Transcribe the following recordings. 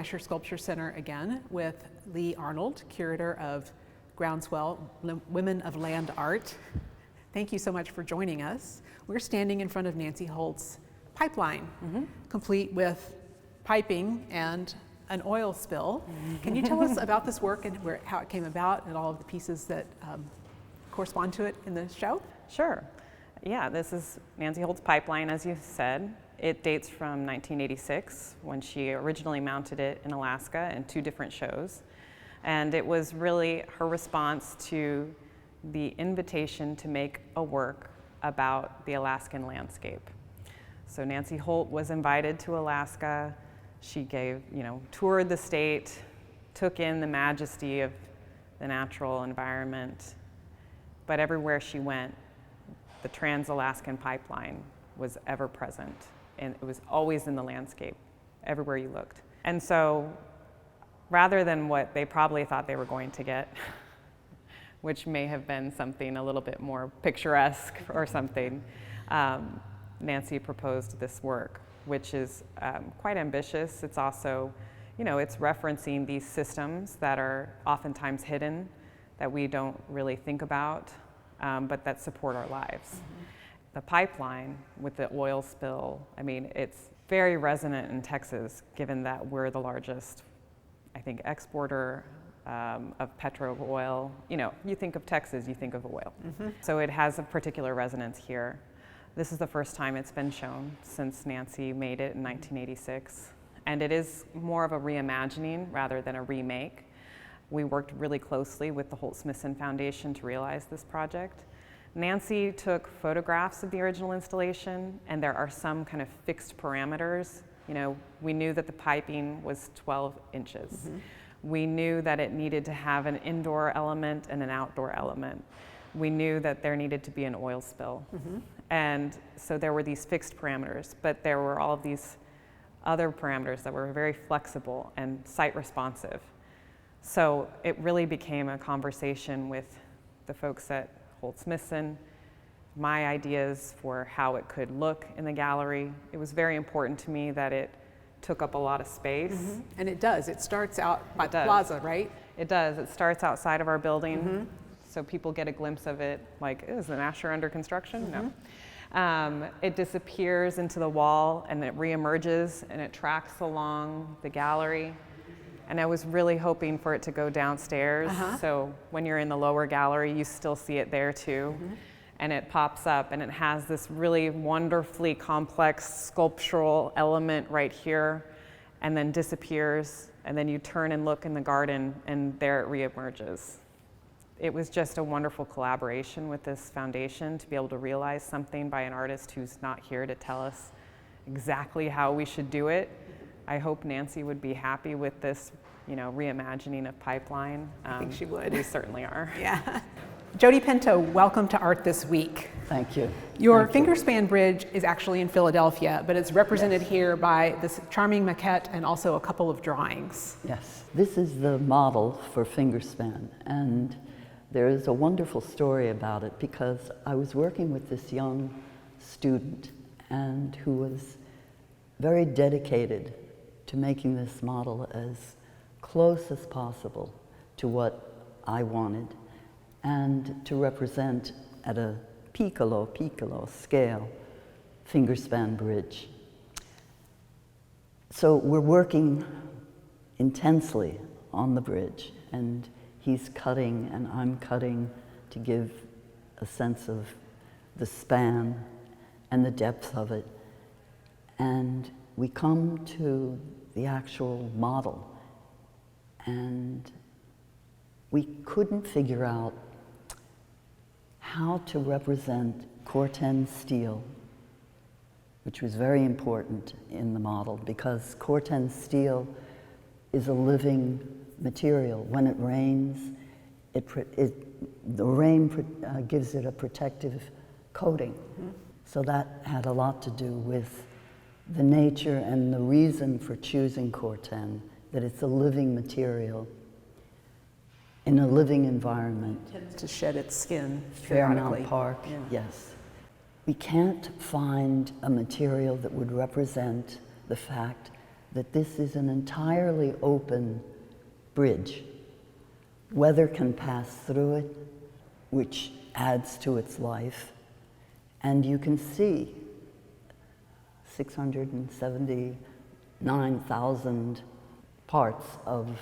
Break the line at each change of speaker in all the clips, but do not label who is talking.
Nasher Sculpture Center again with Leigh Arnold, curator of Groundswell, Women of Land Art. Thank you so much for joining us. We're standing in front of Nancy Holt's pipeline, complete with piping and an oil spill. Can you tell us about this work and how it came about and all of the pieces that correspond to it in the show?
Sure. Yeah, this is Nancy Holt's pipeline, as you said. It dates from 1986, when she originally mounted it in Alaska in 2 different shows. And it was really her response to the invitation to make a work about the Alaskan landscape. So Nancy Holt was invited to Alaska. She toured the state, took in the majesty of the natural environment. But everywhere she went, the Trans-Alaskan Pipeline was ever present. And it was always in the landscape, everywhere you looked. And so, rather than what they probably thought they were going to get, which may have been something a little bit more picturesque or something, Nancy proposed this work, which is quite ambitious. It's also, it's referencing these systems that are oftentimes hidden, that we don't really think about, but that support our lives. The pipeline with the oil spill, it's very resonant in Texas, given that we're the largest, exporter of petro oil. You think of Texas, you think of oil. So it has a particular resonance here. This is the first time it's been shown since Nancy made it in 1986. And it is more of a reimagining rather than a remake. We worked really closely with the Holt-Smithson Foundation to realize this project. Nancy took photographs of the original installation, and there are some kind of fixed parameters. We knew that the piping was 12 inches. We knew that it needed to have an indoor element and an outdoor element. We knew that there needed to be an oil spill. And so there were these fixed parameters, but there were all of these other parameters that were very flexible and site responsive. So it really became a conversation with the folks at Holt-Smithson, my ideas for how it could look in the gallery. It was very important to me that it took up a lot of space.
And it does. It starts out by the plaza, right?
It does. It starts outside of our building, so people get a glimpse of it, like, is the Nasher under construction? No. It disappears into the wall, and it reemerges, and it tracks along the gallery. And I was really hoping for it to go downstairs, so when you're in the lower gallery, you still see it there too. And it pops up, and it has this really wonderfully complex sculptural element right here, and then disappears, and then you turn and look in the garden, and there it reemerges. It was just a wonderful collaboration with this foundation to be able to realize something by an artist who's not here to tell us exactly how we should do it. I hope Nancy would be happy with this, reimagining of pipeline.
I think she would.
We certainly are.
Yeah. Jody Pinto, welcome to Art This Week.
Thank you.
Your Fingerspan Bridge is actually in Philadelphia, but it's represented here by this charming maquette and also a couple of drawings.
Yes, this is the model for Fingerspan, and there is a wonderful story about it because I was working with this young student and who was very dedicated to making this model as close as possible to what I wanted and to represent at a piccolo scale Fingerspan Bridge. So we're working intensely on the bridge, and he's cutting and I'm cutting to give a sense of the span and the depth of it. And we come to the actual model, and we couldn't figure out how to represent Corten steel, which was very important in the model because Corten steel is a living material. When it rains, the rain gives it a protective coating. So that had a lot to do with the nature and the reason for choosing Corten, that it's a living material in a living environment.
It tends to shed its skin
Fairmount
periodically.
Park, yes. We can't find a material that would represent the fact that this is an entirely open bridge. Weather can pass through it, which adds to its life, and you can see 679,000 parts of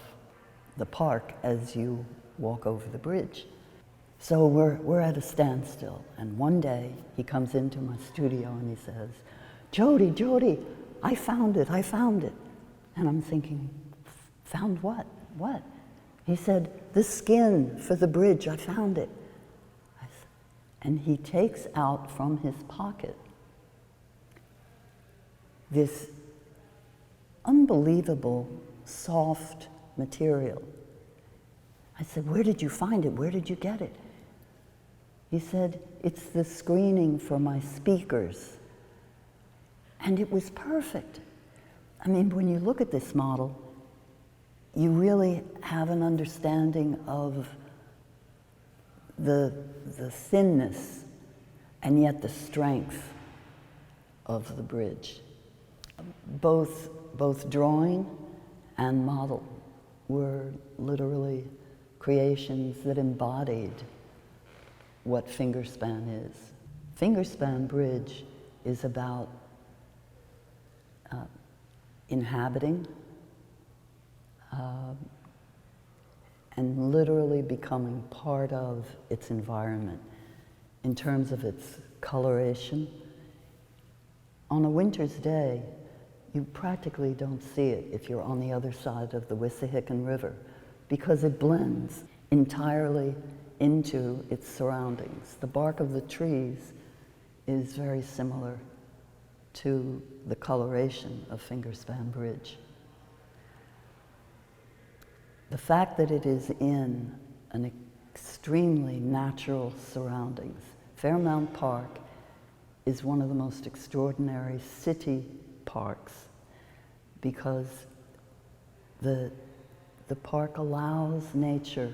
the park as you walk over the bridge. So we're at a standstill, and one day he comes into my studio and he says, Jody, I found it. And I'm thinking, found what? What? He said, the skin for the bridge, I found it. And he takes out from his pocket this unbelievable soft material. I said, where did you find it? Where did you get it? He said, it's the screening for my speakers. And it was perfect. I mean, when you look at this model, you really have an understanding of the thinness and yet the strength of the bridge. Both drawing and model were literally creations that embodied what Fingerspan is. Fingerspan Bridge is about inhabiting and literally becoming part of its environment in terms of its coloration. On a winter's day, you practically don't see it if you're on the other side of the Wissahickon River, because it blends entirely into its surroundings. The bark of the trees is very similar to the coloration of Fingerspan Bridge. The fact that it is in an extremely natural surroundings. Fairmount Park is one of the most extraordinary city parks because the park allows nature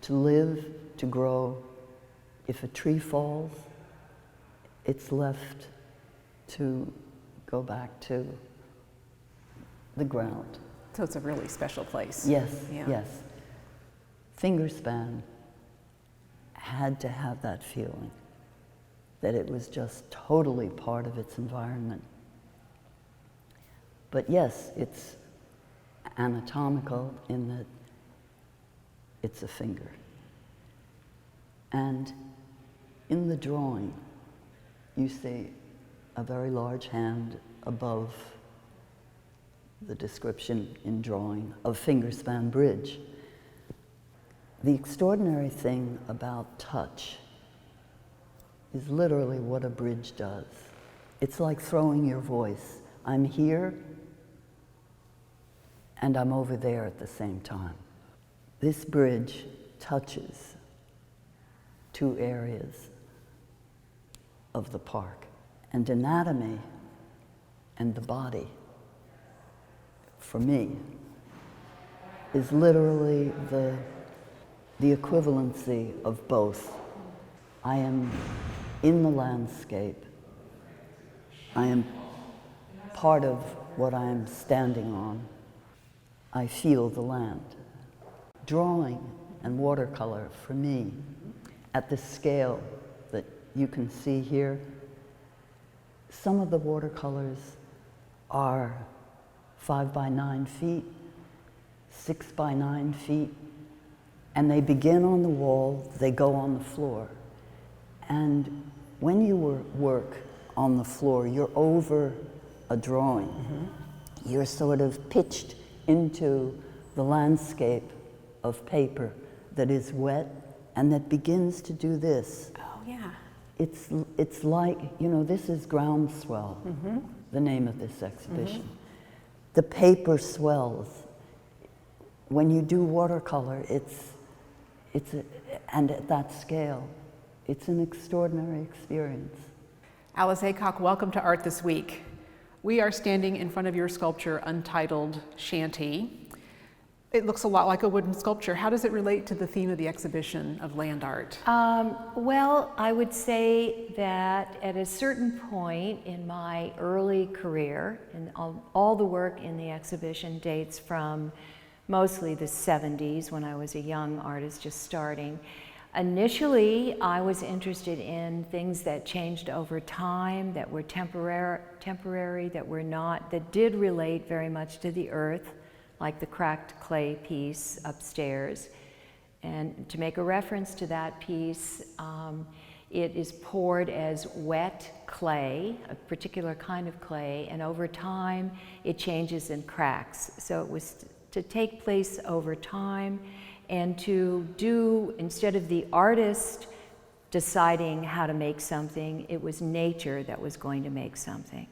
to live, to grow. If a tree falls, it's left to go back to the ground.
So it's a really special place.
Yes,
Yeah.
yes. Fingerspan had to have that feeling, that it was just totally part of its environment. But yes, it's anatomical in that it's a finger. And in the drawing, you see a very large hand above the description in drawing of Fingerspan Bridge. The extraordinary thing about touch is literally what a bridge does. It's like throwing your voice. I'm here and I'm over there at the same time. This bridge touches two areas of the park, and anatomy and the body, for me, is literally the equivalency of both. I am in the landscape. I am part of what I am standing on. I feel the land. Drawing and watercolor, for me, at the scale that you can see here, some of the watercolors are 5 by 9 feet, 6 by 9 feet, and they begin on the wall, they go on the floor. And when you work on the floor, you're over a drawing. Mm-hmm. You're sort of pitched into the landscape of paper that is wet and that begins to do this.
Oh, yeah.
It's like, you know, this is Groundswell, mm-hmm. the name of this exhibition. Mm-hmm. The paper swells. When you do watercolor, and at that scale, it's an extraordinary experience.
Alice Aycock, welcome to Art This Week. We are standing in front of your sculpture, Untitled Shanty. It looks a lot like a wooden sculpture. How does it relate to the theme of the exhibition of land art?
Well, I would say that at a certain point in my early career, and all the work in the exhibition dates from mostly the 70s when I was a young artist just starting. Initially, I was interested in things that changed over time, that were temporary, that were not, that did relate very much to the earth, like the cracked clay piece upstairs. And to make a reference to that piece, it is poured as wet clay, a particular kind of clay, and over time it changes and cracks. So it was to take place over time and to do, instead of the artist deciding how to make something, it was nature that was going to make something.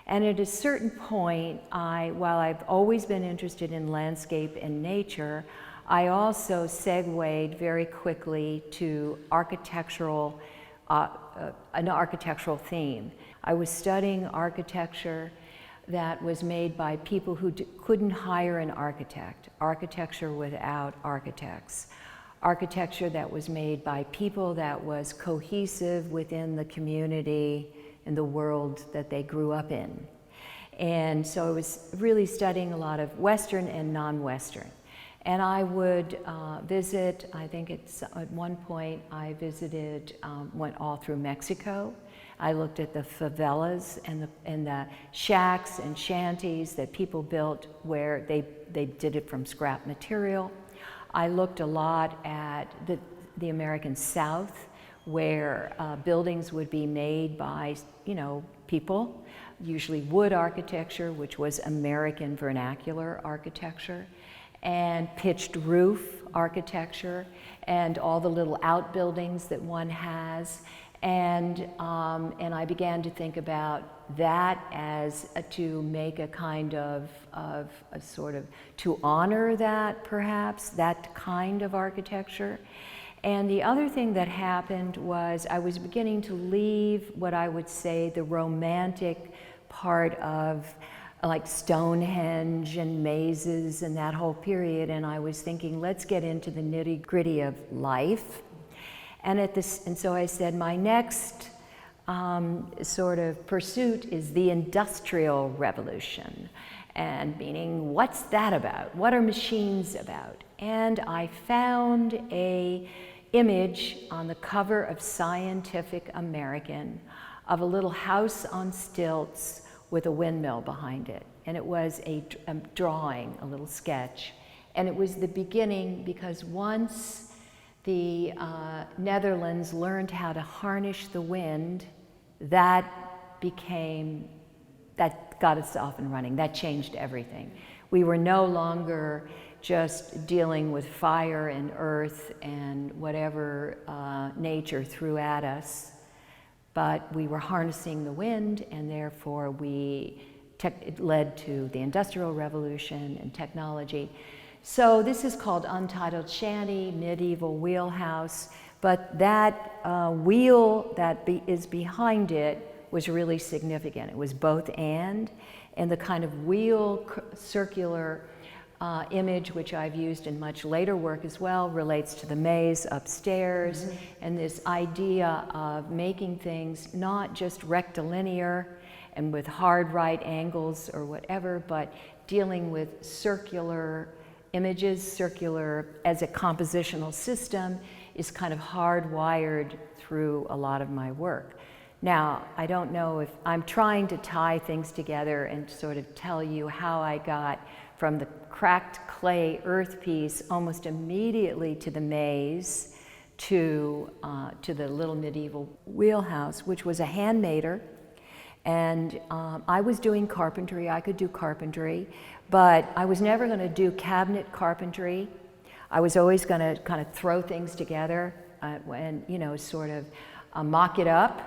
And at a certain point, while I've always been interested in landscape and nature, I also segued very quickly to architectural, an architectural theme. I was studying architecture that was made by people who couldn't hire an architect, architecture without architects, architecture that was made by people that was cohesive within the community and the world that they grew up in. And so I was really studying a lot of Western and non-Western. And I would visit, I think at one point I visited, went all through Mexico. I looked at the favelas and the shacks and shanties that people built where they did it from scrap material. I looked a lot at the American South, where buildings would be made by, people, usually wood architecture, which was American vernacular architecture, and pitched roof architecture, and all the little outbuildings that one has. And I began to think about that as to make a kind of a sort of, to honor that perhaps, that kind of architecture. And the other thing that happened was I was beginning to leave what I would say the romantic part of like Stonehenge and mazes and that whole period, and I was thinking, let's get into the nitty-gritty of life. And so I said, my next sort of pursuit is the Industrial Revolution. And meaning, what's that about? What are machines about? And I found a image on the cover of Scientific American of a little house on stilts with a windmill behind it. And it was a drawing, a little sketch. And it was the beginning, because once the Netherlands learned how to harness the wind, that got us off and running. That changed everything. We were no longer just dealing with fire and earth and whatever nature threw at us, but we were harnessing the wind, and therefore it led to the Industrial Revolution and technology. So this is called Untitled Shanty, Medieval Wheelhouse, but that wheel that is behind it was really significant. It was both and the kind of wheel circular image, which I've used in much later work as well, relates to the maze upstairs, mm-hmm. and this idea of making things not just rectilinear and with hard right angles or whatever, but dealing with circular images. Circular as a compositional system is kind of hardwired through a lot of my work. Now, I don't know if I'm trying to tie things together and sort of tell you how I got from the cracked clay earth piece almost immediately to the maze, to the little medieval wheelhouse, which was a handmaker. And I was doing carpentry. I could do carpentry, but I was never going to do cabinet carpentry. I was always going to kind of throw things together and sort of mock it up.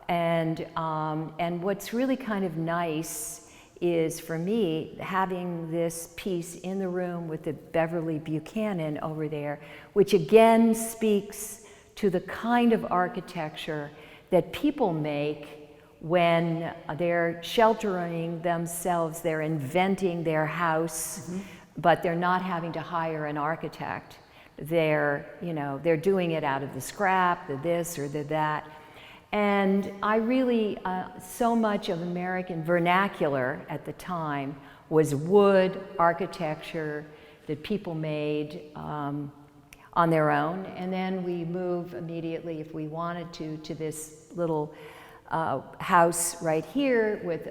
And what's really kind of nice is, for me, having this piece in the room with the Beverly Buchanan over there, which again speaks to the kind of architecture that people make when they're sheltering themselves, they're inventing their house, but they're not having to hire an architect. They're doing it out of the scrap, the this or the that. And I really, so much of American vernacular at the time was wood architecture that people made on their own. And then we move immediately, if we wanted to this little house right here with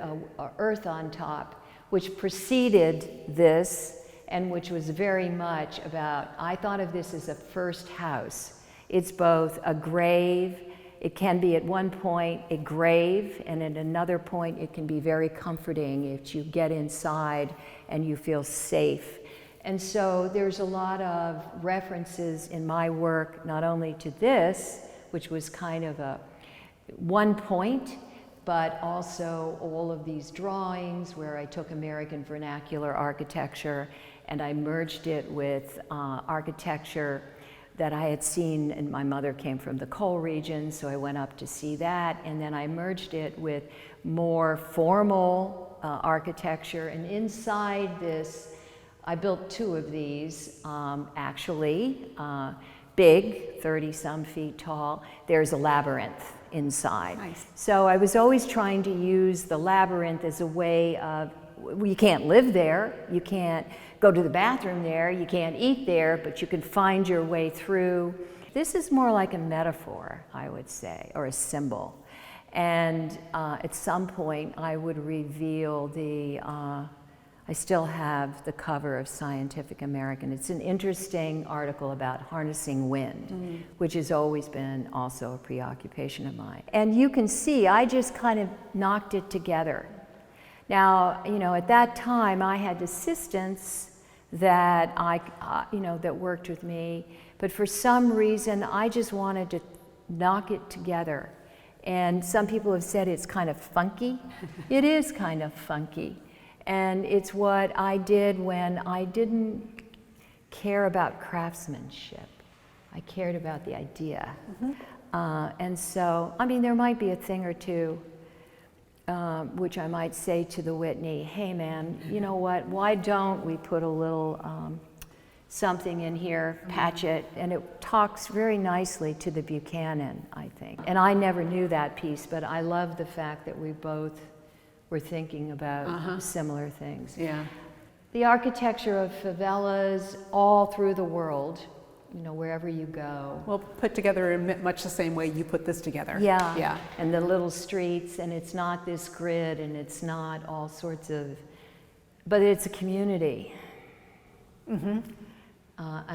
earth on top, which preceded this, and which was very much about, I thought of this as a first house. It's both a grave, it can be at one point a grave, and at another point it can be very comforting if you get inside and you feel safe. And so there's a lot of references in my work, not only to this, which was kind of a one point, but also all of these drawings where I took American vernacular architecture and I merged it with architecture that I had seen, and my mother came from the coal region, so I went up to see that, and then I merged it with more formal architecture. And inside this, I built two of these, actually, big, 30-some feet tall. There's a labyrinth inside.
Nice.
So I was always trying to use the labyrinth as a way of, you can't live there, you can't go to the bathroom there, you can't eat there, but you can find your way through. This is more like a metaphor, I would say, or a symbol. And at some point I would reveal I still have the cover of Scientific American. It's an interesting article about harnessing wind, which has always been also a preoccupation of mine. And you can see, I just kind of knocked it together. Now, at that time, I had assistants that that worked with me, but for some reason, I just wanted to knock it together. And some people have said it's kind of funky. It is kind of funky. And it's what I did when I didn't care about craftsmanship. I cared about the idea. And so, there might be a thing or two which I might say to the Whitney, hey man, you know what, why don't we put a little something in here, patch it, and it talks very nicely to the Buchanan, I think. And I never knew that piece, but I love the fact that we both were thinking about similar things.
Yeah.
The architecture of favelas all through the world, wherever you go.
Well, put together in much the same way you put this together.
Yeah.
Yeah.
And the little streets, and it's not this grid, and it's not all sorts of, but it's a community. And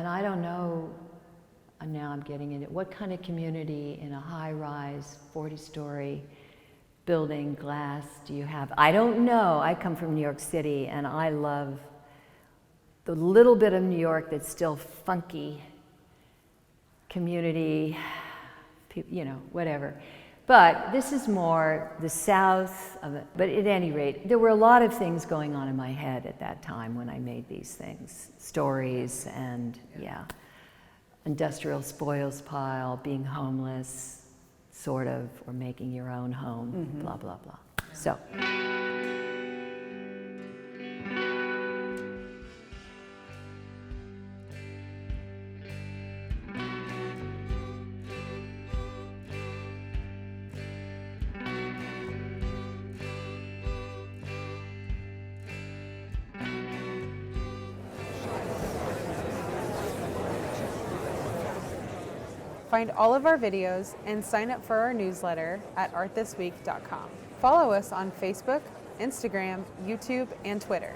I don't know, and now I'm getting into what kind of community in a high-rise, 40-story building, glass, do you have? I don't know. I come from New York City, and I love the little bit of New York that's still funky, community, whatever. But this is more the south of it. But at any rate, there were a lot of things going on in my head at that time when I made these things. Stories and, industrial spoils pile, being homeless, sort of, or making your own home, blah, blah, blah. So.
Find all of our videos and sign up for our newsletter at artthisweek.com. Follow us on Facebook, Instagram, YouTube, and Twitter.